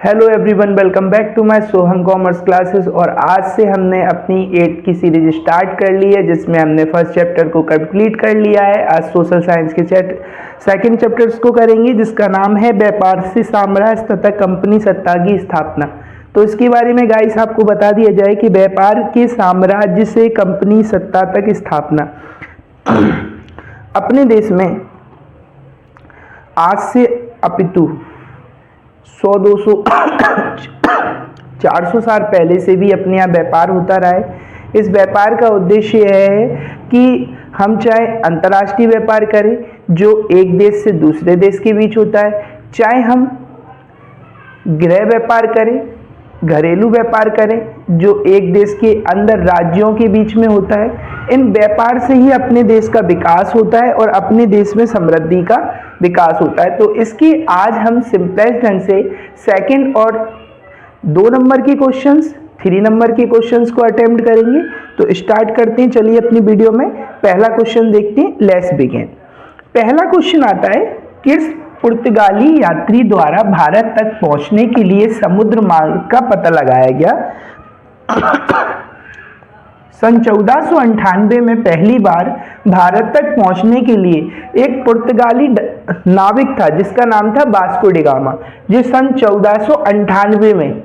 Hello everyone, welcome back to my Soham commerce classes. और आज से हमने अपनी 8th की सीरीज स्टार्ट कर ली है, जिसमें हमने फर्स्ट चैप्टर को कंप्लीट कर लिया है। आज सोशल साइंस के सेकंड चैप्टर्स को करेंगे, जिसका नाम है व्यापार साम्राज्य तथा कंपनी सत्ता की स्थापना। तो इसके बारे में गाइस आपको बता दिया जाए कि व्यापार के साम्राज्य से कंपनी सत्ता तक स्थापना। अपने देश में आज से अपितु 100, 200, 400 साल पहले से भी अपने यहाँ व्यापार होता रहा है। इस व्यापार का उद्देश्य यह है कि हम चाहे अंतर्राष्ट्रीय व्यापार करें, जो एक देश से दूसरे देश के बीच होता है, चाहे हम गृह व्यापार करें, घरेलू व्यापार करें, जो एक देश के अंदर राज्यों के बीच में होता है। इन व्यापार से ही अपने देश का विकास होता है और अपने देश में समृद्धि का विकास होता है। तो इसकी आज हम सिंपलेस्ट ढंग से सेकंड और 2 नंबर के क्वेश्चंस, 3 नंबर के क्वेश्चंस को अटेम्प्ट करेंगे। तो स्टार्ट करते हैं, चलिए अपनी वीडियो में पहला क्वेश्चन देखते हैं। Let's begin. पहला क्वेश्चन आता है, किस पुर्तगाली यात्री द्वारा भारत तक पहुंचने के लिए समुद्र मार्ग का पता लगाया गया? सन 1498 में पहली बार भारत तक पहुंचने के लिए एक पुर्तगाली नाविक था, जिसका नाम था वास्को डी गामा, जो सन 1498 में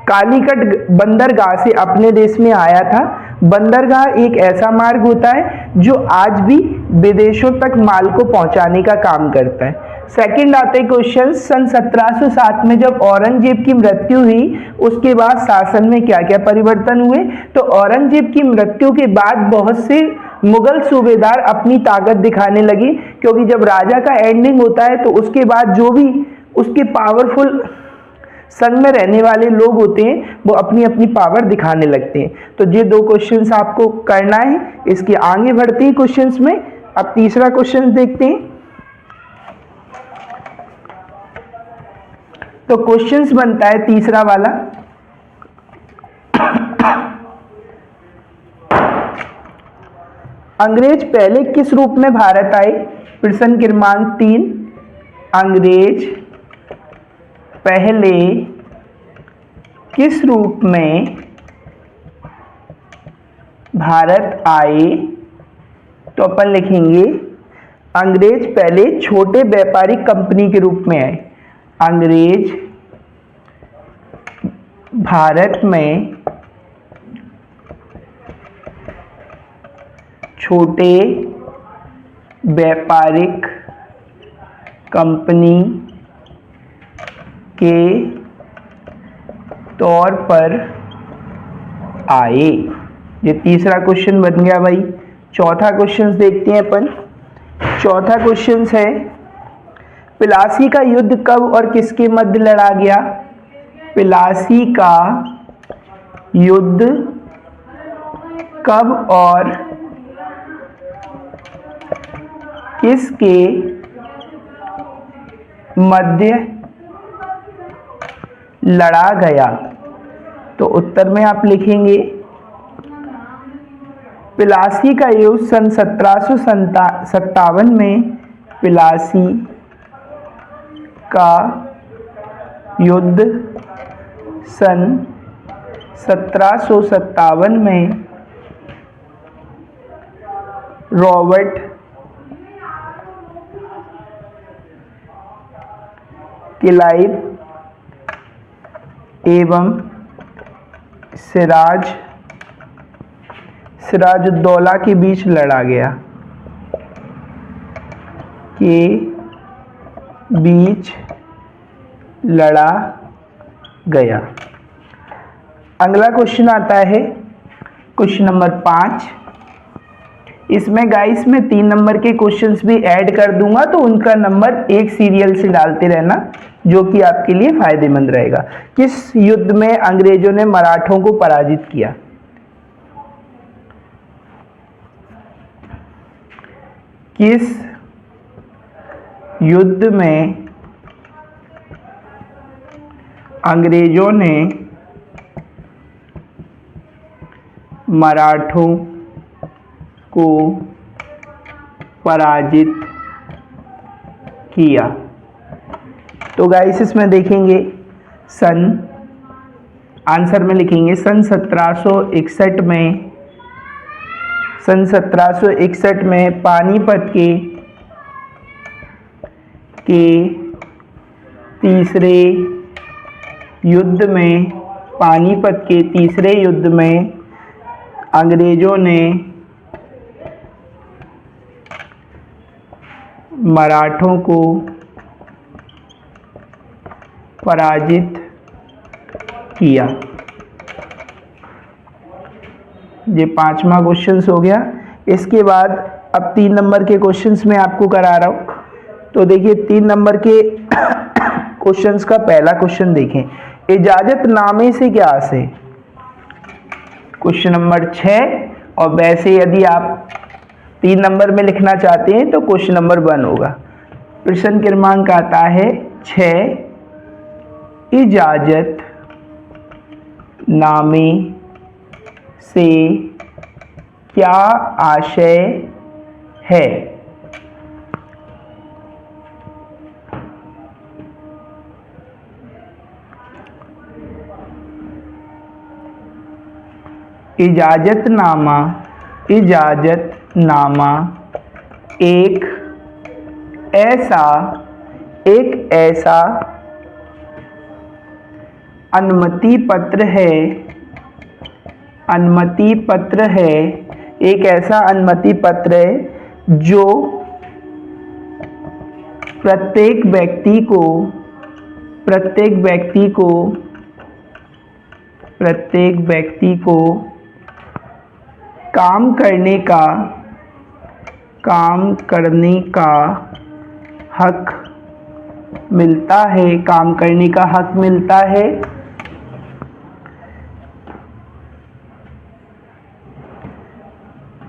कालीकट बंदरगाह से अपने देश में आया था। बंदरगाह एक ऐसा मार्ग होता है जो आज भी विदेशों तक माल को पहुंचाने का काम करता है। सेकंड आते क्वेश्चन, सन 1707 में जब औरंगजेब की मृत्यु हुई, उसके बाद शासन में क्या क्या परिवर्तन हुए? तो औरंगजेब की मृत्यु के बाद बहुत से मुगल सूबेदार अपनी ताकत दिखाने लगे, क्योंकि जब राजा का एंडिंग होता है तो उसके बाद जो भी उसके पावरफुल संग में रहने वाले लोग होते हैं, वो अपनी अपनी पावर दिखाने लगते हैं। तो ये 2 क्वेश्चंस आपको करना है। इसके आगे बढ़ते हैं क्वेश्चंस में। अब तीसरा क्वेश्चन देखते हैं। तो क्वेश्चंस बनता है तीसरा वाला, अंग्रेज पहले किस रूप में भारत आए? प्रश्न क्रमांक 3, अंग्रेज पहले किस रूप में भारत आए? तो अपन लिखेंगे, अंग्रेज पहले छोटे व्यापारिक कंपनी के रूप में आए। अंग्रेज भारत में छोटे व्यापारिक कंपनी के तौर पर आए। ये तीसरा क्वेश्चन बन गया भाई। चौथा क्वेश्चन देखते हैं अपन। चौथा क्वेश्चन है, प्लासी का युद्ध कब और किसके मध्य लड़ा गया? प्लासी का युद्ध कब और किसके मध्य लड़ा गया? तो उत्तर में आप लिखेंगे, प्लासी का युद्ध सन 1757 में, प्लासी का युद्ध सन 1757 में रॉबर्ट क्लाइव एवं सिराजुद्दौला के बीच लड़ा गया, के बीच लड़ा गया। अगला क्वेश्चन आता है क्वेश्चन नंबर 5। इसमें गाइस में 3 नंबर के क्वेश्चंस भी ऐड कर दूंगा, तो उनका नंबर एक सीरियल से डालते रहना, जो कि आपके लिए फायदेमंद रहेगा। किस युद्ध में अंग्रेजों ने मराठों को पराजित किया? किस युद्ध में अंग्रेजों ने मराठों को पराजित किया? तो गाइस इसमें देखेंगे सन, आंसर में लिखेंगे सन 1761 में, सन 1761 में पानीपत के तीसरे युद्ध में, पानीपत के तीसरे युद्ध में अंग्रेजों ने मराठों को पराजित किया। ये 5वां क्वेश्चन हो गया। इसके बाद अब 3 नंबर के क्वेश्चंस में आपको करा रहा हूं। तो देखिए 3 नंबर के क्वेश्चंस का पहला क्वेश्चन देखें, इजाजतनामे से क्या आशय? Question number 6। और वैसे यदि आप 3 नंबर में लिखना चाहते हैं तो क्वेश्चन नंबर 1 होगा। प्रश्न क्रमांक आता है 6, इजाजत नामे से क्या आशय है? इजाजतनामा एक ऐसा अनुमति पत्र है, एक ऐसा अनुमति पत्र है जो प्रत्येक व्यक्ति को काम करने का हक मिलता है,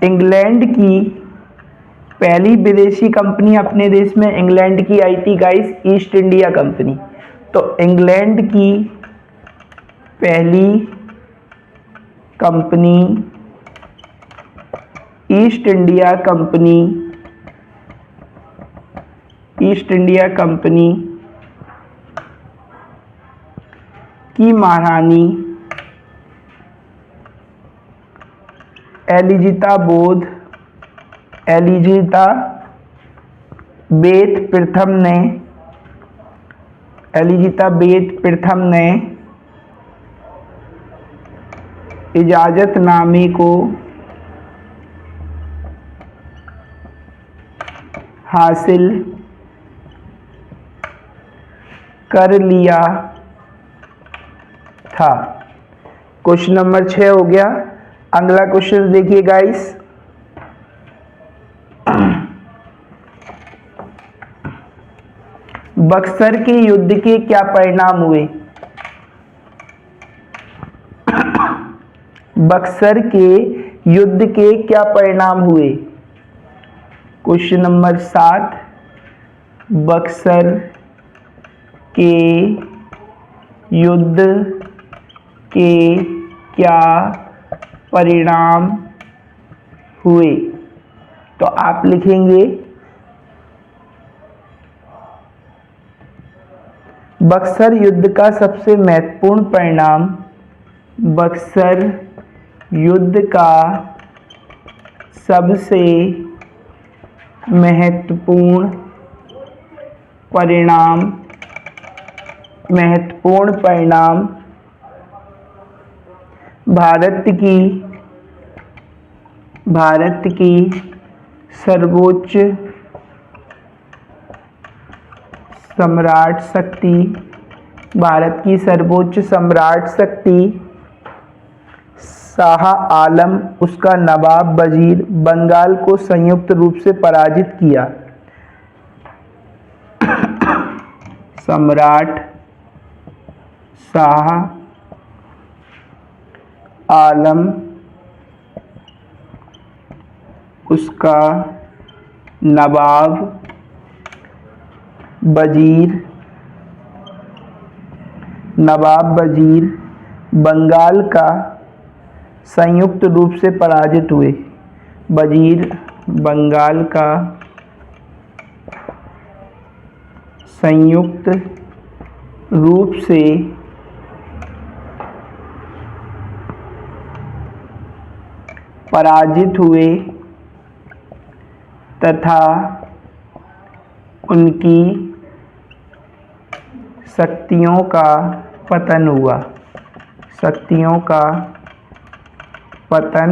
इंग्लैंड की पहली विदेशी कंपनी अपने देश में इंग्लैंड की आई थी गाइस, ईस्ट इंडिया कंपनी। तो इंग्लैंड की पहली कंपनी ईस्ट इंडिया कंपनी की महारानी एलिज़ाबेथ प्रथम ने इजाजतनामे को हासिल कर लिया था। क्वेश्चन नंबर 6 हो गया। अगला क्वेश्चन देखिए गाइस, बक्सर के युद्ध के क्या परिणाम हुए? बक्सर के युद्ध के क्या परिणाम हुए? क्वेश्चन नंबर 7, बक्सर के युद्ध के क्या परिणाम हुए? तो आप लिखेंगे बक्सर युद्ध का सबसे महत्वपूर्ण परिणाम, बक्सर युद्ध का सबसे महत्वपूर्ण परिणाम भारत की सर्वोच्च सम्राट शक्ति शाह आलम, उसका नवाब वजीर बंगाल को संयुक्त रूप से पराजित किया। सम्राट शाह आलम, उसका नवाब वजीर बंगाल का संयुक्त रूप से पराजित हुए। वजीर बंगाल का संयुक्त रूप से पराजित हुए तथा उनकी शक्तियों का पतन हुआ। शक्तियों का पतन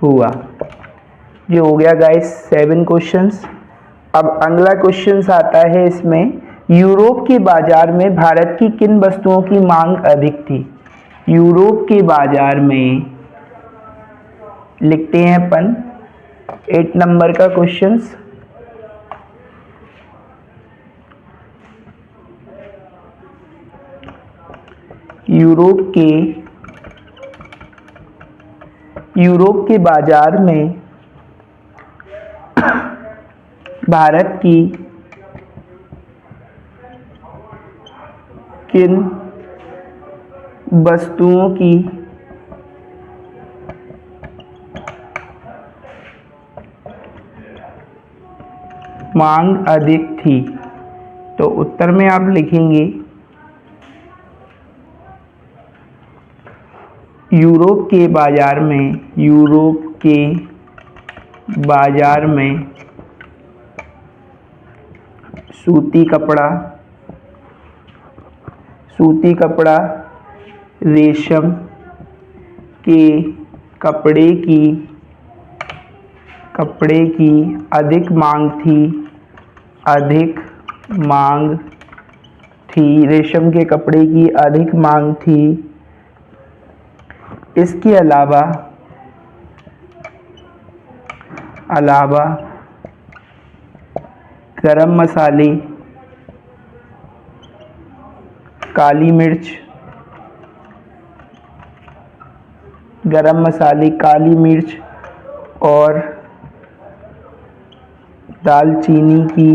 हुआ। ये हो गया गाइस 7 क्वेश्चंस। अब अगला क्वेश्चन आता है इसमें, यूरोप के बाजार में भारत की किन वस्तुओं की मांग अधिक थी। यूरोप के बाजार में लिखते हैं अपन 8 नंबर का क्वेश्चंस। यूरोप के बाजार में भारत की किन वस्तुओं की मांग अधिक थी। तो उत्तर में आप लिखेंगे यूरोप के बाजार में सूती कपड़ा, रेशम के कपड़े की अधिक मांग थी। रेशम के कपड़े की अधिक मांग थी। इसके अलावा गरम मसाले, काली मिर्च और दालचीनी की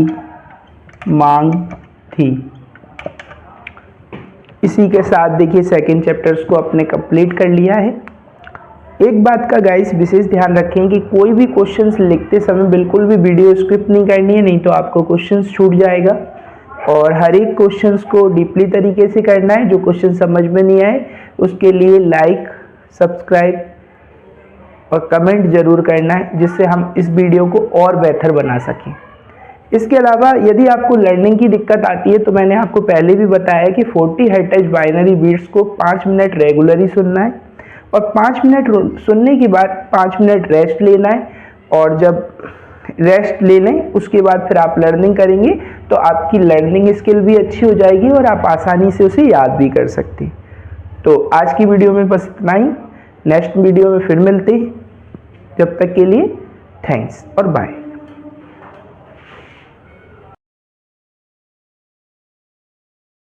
मांग थी। इसी के साथ देखिए सेकंड चैप्टर्स को अपने कंप्लीट कर लिया है। एक बात का गाइस विशेष ध्यान रखें कि कोई भी क्वेश्चंस लिखते समय बिल्कुल भी वीडियो स्किप नहीं करनी है, नहीं तो आपको क्वेश्चंस छूट जाएगा। और हर एक क्वेश्चंस को डीपली तरीके से करना है। जो क्वेश्चन समझ में नहीं आए उसके लिए लाइक, सब्सक्राइब और कमेंट जरूर करना है, जिससे हम इस वीडियो को और बेहतर बना सकें। इसके अलावा यदि आपको लर्निंग की दिक्कत आती है तो मैंने आपको पहले भी बताया कि 40 हर्ट्ज बाइनरी बीट्स को 5 मिनट रेगुलरली सुनना है और 5 मिनट सुनने के बाद 5 मिनट रेस्ट लेना है। और जब रेस्ट ले लें उसके बाद फिर आप लर्निंग करेंगे तो आपकी लर्निंग स्किल भी अच्छी हो जाएगी और आप आसानी से उसे याद भी कर सकते। तो आज की वीडियो में बस इतना ही। नेक्स्ट वीडियो में फिर मिलते हैं। जब तक के लिए थैंक्स और बाय।